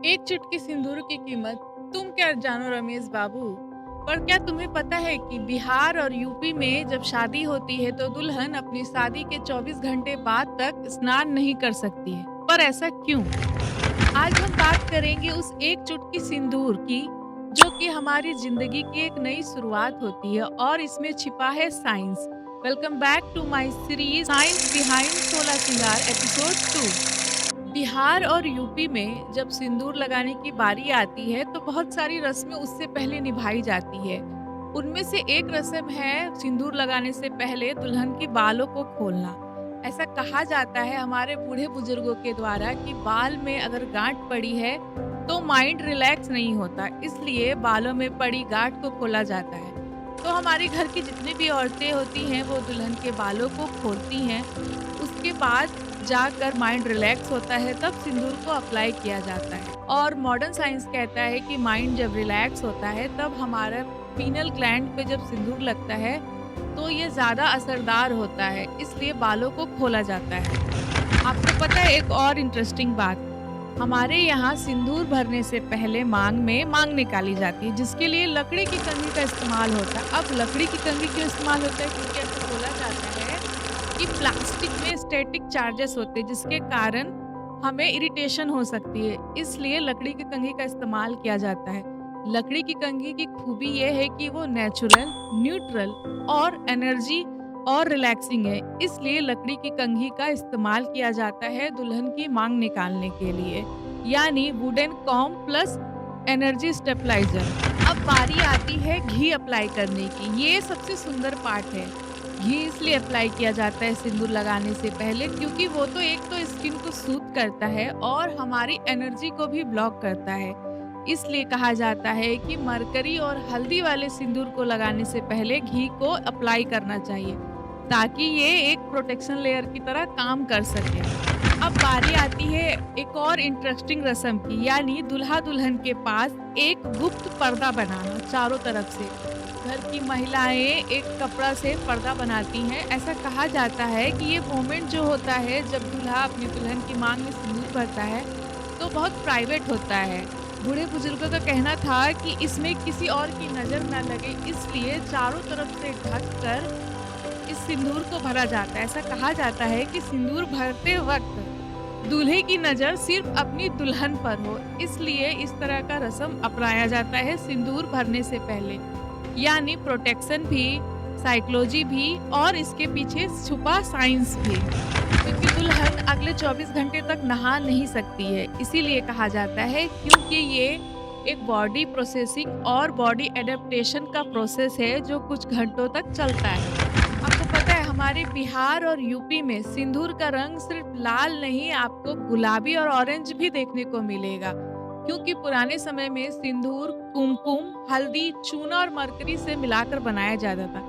एक चुटकी सिंदूर की कीमत तुम क्या जानो रमेश बाबू। पर क्या तुम्हें पता है कि बिहार और यूपी में जब शादी होती है तो दुल्हन अपनी शादी के 24 घंटे बाद तक स्नान नहीं कर सकती है। पर ऐसा क्यों? आज हम बात करेंगे उस एक चुटकी सिंदूर की, जो कि हमारी जिंदगी की एक नई शुरुआत होती है और इसमें छिपा है science. Welcome back to my series science behind 16 सिंगार एपिसोड 2। बिहार और यूपी में जब सिंदूर लगाने की बारी आती है तो बहुत सारी रस्में उससे पहले निभाई जाती है। उनमें से एक रस्म है सिंदूर लगाने से पहले दुल्हन के बालों को खोलना। ऐसा कहा जाता है हमारे बूढ़े बुजुर्गों के द्वारा कि बाल में अगर गांठ पड़ी है तो माइंड रिलैक्स नहीं होता, इसलिए बालों में पड़ी गांठ को खोला जाता है। तो हमारे घर की जितनी भी औरतें होती हैं वो दुल्हन के बालों को खोलती हैं। उसके बाद जाकर माइंड रिलैक्स होता है, तब सिंदूर को अप्लाई किया जाता है। और मॉडर्न साइंस कहता है कि माइंड जब रिलैक्स होता है तब हमारा पीनल ग्लैंड पे जब सिंदूर लगता है तो ये ज़्यादा असरदार होता है, इसलिए बालों को खोला जाता है। आपको पता है एक और इंटरेस्टिंग बात, हमारे यहाँ सिंदूर भरने से पहले मांग में मांग निकाली जाती है, जिसके लिए लकड़ी की कंघी का इस्तेमाल होता है। अब लकड़ी की कंघी क्यों इस्तेमाल होता है? क्योंकि ऐसा बोला जाता है कि प्लास्टिक में स्टैटिक चार्जेस होते हैं जिसके कारण हमें इरिटेशन हो सकती है, इसलिए लकड़ी की कंघी का इस्तेमाल किया जाता है। लकड़ी की कंघी की खूबी ये है कि वो नेचुरल, न्यूट्रल और एनर्जी और रिलैक्सिंग है, इसलिए लकड़ी की कंघी का इस्तेमाल किया जाता है दुल्हन की मांग निकालने के लिए, यानी wooden comb plus energy stabiliser. अब बारी आती है घी अप्लाई करने की। ये सबसे सुंदर पार्ट है। घी इसलिए अप्लाई किया जाता है सिंदूर लगाने से पहले क्योंकि वो तो एक तो स्किन को सूद करता है और हमारी एनर्जी को भी ब्लॉक करता है। इसलिए कहा जाता है कि मरकरी और हल्दी वाले सिंदूर को लगाने से पहले घी को अप्लाई करना चाहिए, ताकि ये एक प्रोटेक्शन लेयर की तरह काम कर सके। अब बारी आती है एक और इंटरेस्टिंग रस्म की, यानी दूल्हा दुल्हन के पास एक गुप्त पर्दा बनाना चारों तरफ से। घर की महिलाएं एक कपड़ा से पर्दा बनाती हैं। ऐसा कहा जाता है कि ये मोमेंट जो होता है जब दूल्हा अपनी दुल्हन की मांग में सिंदूर भरता है तो बहुत प्राइवेट होता है। बूढ़े बुजुर्गों का कहना था कि इसमें किसी और की नज़र न लगे, इसलिए चारों तरफ से ढक कर इस सिंदूर को भरा जाता है। ऐसा कहा जाता है कि सिंदूर भरते वक्त दूल्हे की नज़र सिर्फ अपनी दुल्हन पर हो, इसलिए इस तरह का रस्म अपनाया जाता है सिंदूर भरने से पहले, यानी प्रोटेक्शन भी, साइकोलॉजी भी और इसके पीछे छुपा साइंस भी। क्योंकि दुल्हन अगले 24 घंटे तक नहा नहीं सकती है, इसीलिए कहा जाता है, क्योंकि ये एक बॉडी प्रोसेसिंग और बॉडी एडेप्टेशन का प्रोसेस है जो कुछ घंटों तक चलता है। आपको पता है हमारे बिहार और यूपी में सिंदूर का रंग सिर्फ लाल नहीं, आपको गुलाबी और ऑरेंज भी देखने को मिलेगा, क्योंकि पुराने समय में सिंदूर कुमकुम, हल्दी, चूना और मरकरी से मिलाकर बनाया जाता था,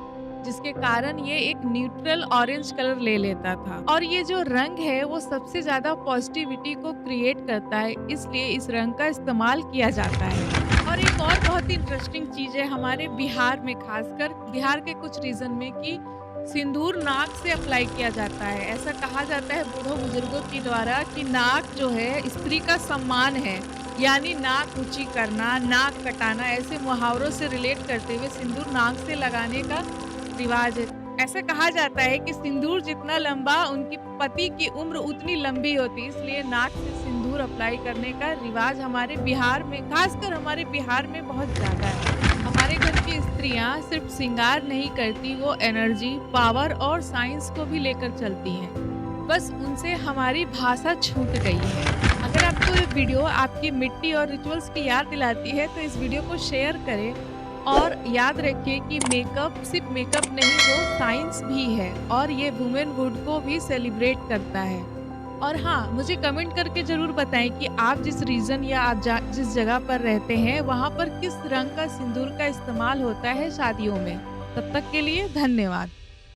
जिसके कारण ये एक न्यूट्रल ऑरेंज कलर ले लेता था। और ये जो रंग है वो सबसे ज्यादा पॉजिटिविटी को क्रिएट करता है, इसलिए इस रंग का इस्तेमाल किया जाता है। और एक और बहुत ही इंटरेस्टिंग चीज है हमारे बिहार में, खासकर बिहार के कुछ रीजन में, कि सिंदूर नाक से अप्लाई किया जाता है। ऐसा कहा जाता है बूढ़ों बुजुर्गों के द्वारा कि नाक जो है स्त्री का सम्मान है, यानी नाक ऊंची करना, नाक कटाना, ऐसे मुहावरों से रिलेट करते हुए सिंदूर नाक से लगाने का रिवाज है। ऐसा कहा जाता है कि सिंदूर जितना लंबा उनकी पति की उम्र उतनी लंबी होती, इसलिए नाक से सिंदूर अप्लाई करने का रिवाज हमारे बिहार में, खासकर हमारे बिहार में बहुत ज्यादा है। हमारे घर की स्त्रियां सिर्फ श्रृंगार नहीं करती, वो एनर्जी, पावर और साइंस को भी लेकर चलती हैं। बस उनसे हमारी भाषा छूट गई है। अगर आपको ये वीडियो आपकी मिट्टी और रिचुअल्स की याद दिलाती है तो इस वीडियो को शेयर करें, और याद रखिए कि मेकअप सिर्फ मेकअप नहीं, वो साइंस भी है और ये वुमेनहुड को भी सेलिब्रेट करता है। और हाँ, मुझे कमेंट करके ज़रूर बताएं कि आप जिस रीजन या आप जिस जगह पर रहते हैं वहाँ पर किस रंग का सिंदूर का इस्तेमाल होता है शादियों में। तब तक के लिए धन्यवाद।